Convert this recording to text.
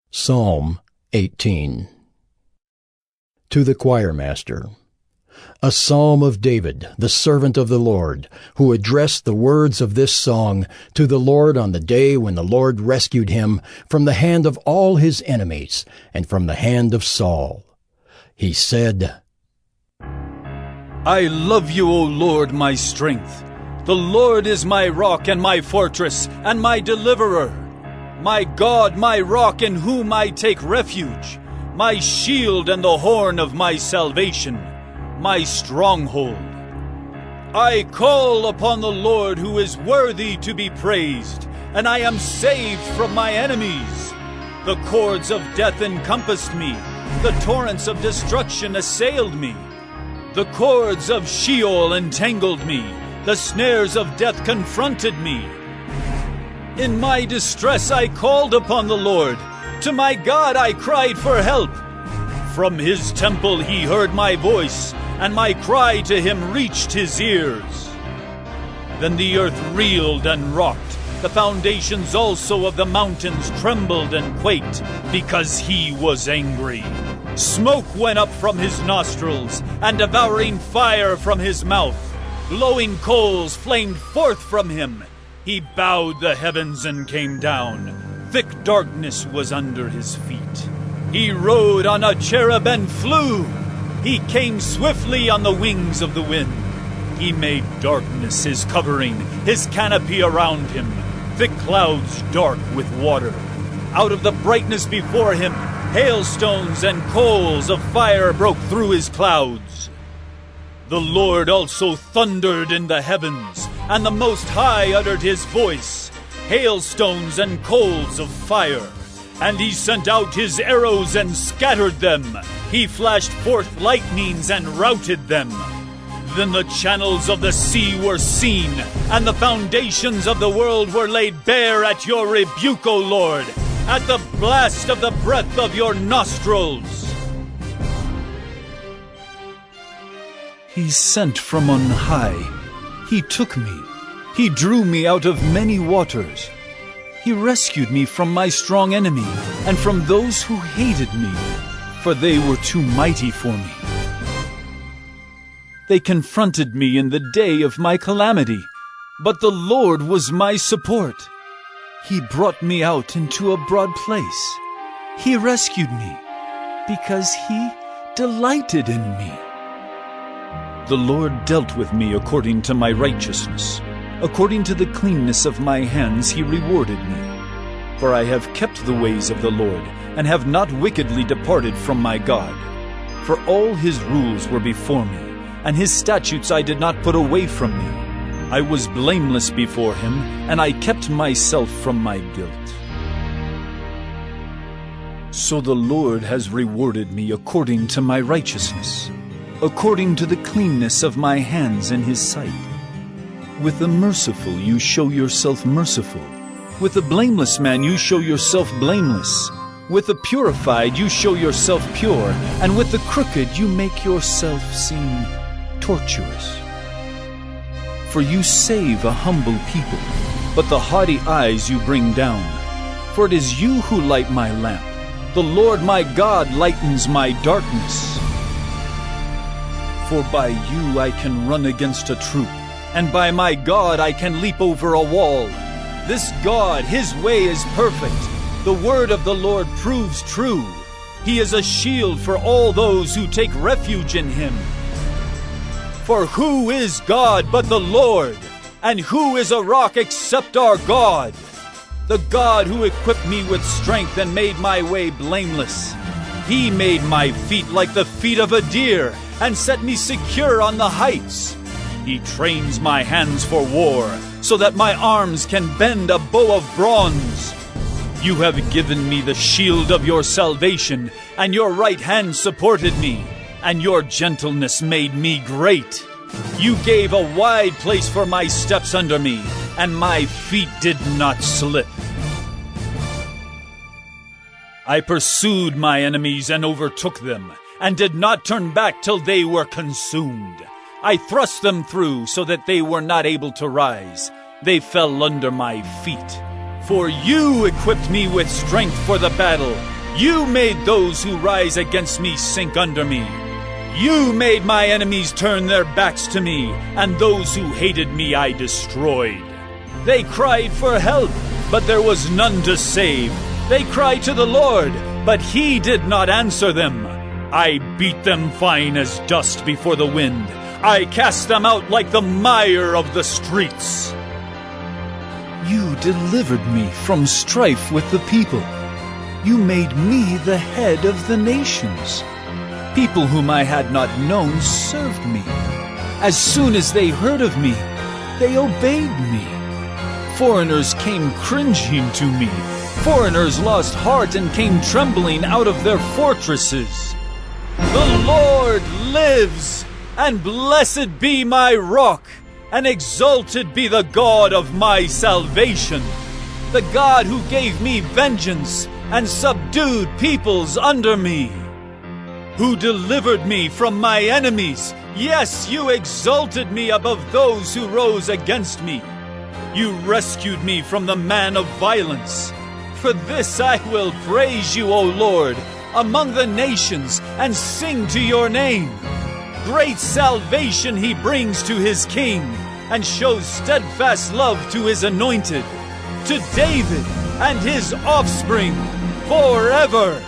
Psalm 18. To the choirmaster. A psalm of David, the servant of the Lord, who addressed the words of this song to the Lord on the day when the Lord rescued him from the hand of all his enemies and from the hand of Saul. He said, I love you, O Lord, my strength. The Lord is my rock and my fortress and my deliverer. My God, my rock in whom I take refuge, my shield and the horn of my salvation, my stronghold. I call upon the Lord who is worthy to be praised, and I am saved from my enemies. The cords of death encompassed me, the torrents of destruction assailed me. The cords of Sheol entangled me, the snares of death confronted me. In my distress I called upon the Lord. To my God I cried for help. From his temple he heard my voice, and my cry to him reached his ears. Then the earth reeled and rocked. The foundations also of the mountains trembled and quaked, because he was angry. Smoke went up from his nostrils, and devouring fire from his mouth. Glowing coals flamed forth from him. He bowed the heavens and came down. Thick darkness was under his feet. He rode on a cherub and flew. He came swiftly on the wings of the wind. He made darkness his covering, his canopy around him, thick clouds dark with water. Out of the brightness before him, hailstones and coals of fire broke through his clouds. The Lord also thundered in the heavens, and the Most High uttered his voice, hailstones and coals of fire. And he sent out his arrows and scattered them. He flashed forth lightnings and routed them. Then the channels of the sea were seen, and the foundations of the world were laid bare at your rebuke, O Lord, at the blast of the breath of your nostrils. He sent from on high. He took me. He drew me out of many waters. He rescued me from my strong enemy and from those who hated me, for they were too mighty for me. They confronted me in the day of my calamity, but the Lord was my support. He brought me out into a broad place. He rescued me because he delighted in me. The Lord dealt with me according to my righteousness. According to the cleanness of my hands he rewarded me. For I have kept the ways of the Lord, and have not wickedly departed from my God. For all his rules were before me, and his statutes I did not put away from me. I was blameless before him, and I kept myself from my guilt. So the Lord has rewarded me according to my righteousness, according to the cleanness of my hands in his sight. With the merciful you show yourself merciful. With the blameless man you show yourself blameless. With the purified you show yourself pure. And with the crooked you make yourself seem tortuous. For you save a humble people, but the haughty eyes you bring down. For it is you who light my lamp. The Lord my God lightens my darkness. For by you I can run against a troop, and by my God I can leap over a wall. This God, his way is perfect. The word of the Lord proves true. He is a shield for all those who take refuge in him. For who is God but the Lord? And who is a rock except our God? The God who equipped me with strength and made my way blameless. He made my feet like the feet of a deer, and set me secure on the heights. He trains my hands for war, so that my arms can bend a bow of bronze. You have given me the shield of your salvation, and your right hand supported me, and your gentleness made me great. You gave a wide place for my steps under me, and my feet did not slip. I pursued my enemies and overtook them, and did not turn back till they were consumed. I thrust them through so that they were not able to rise. They fell under my feet. For you equipped me with strength for the battle. You made those who rise against me sink under me. You made my enemies turn their backs to me, and those who hated me I destroyed. They cried for help, but there was none to save. They cried to the Lord, but he did not answer them. I beat them fine as dust before the wind. I cast them out like the mire of the streets. You delivered me from strife with the people. You made me the head of the nations. People whom I had not known served me. As soon as they heard of me, they obeyed me. Foreigners came cringing to me. Foreigners lost heart and came trembling out of their fortresses. The Lord lives, and blessed be my rock, and exalted be the God of my salvation, the God who gave me vengeance and subdued peoples under me, who delivered me from my enemies. Yes, you exalted me above those who rose against me. You rescued me from the man of violence. For this I will praise you, O Lord, among the nations, and sing to your name. Great salvation he brings to his king, and shows steadfast love to his anointed, to David and his offspring forever.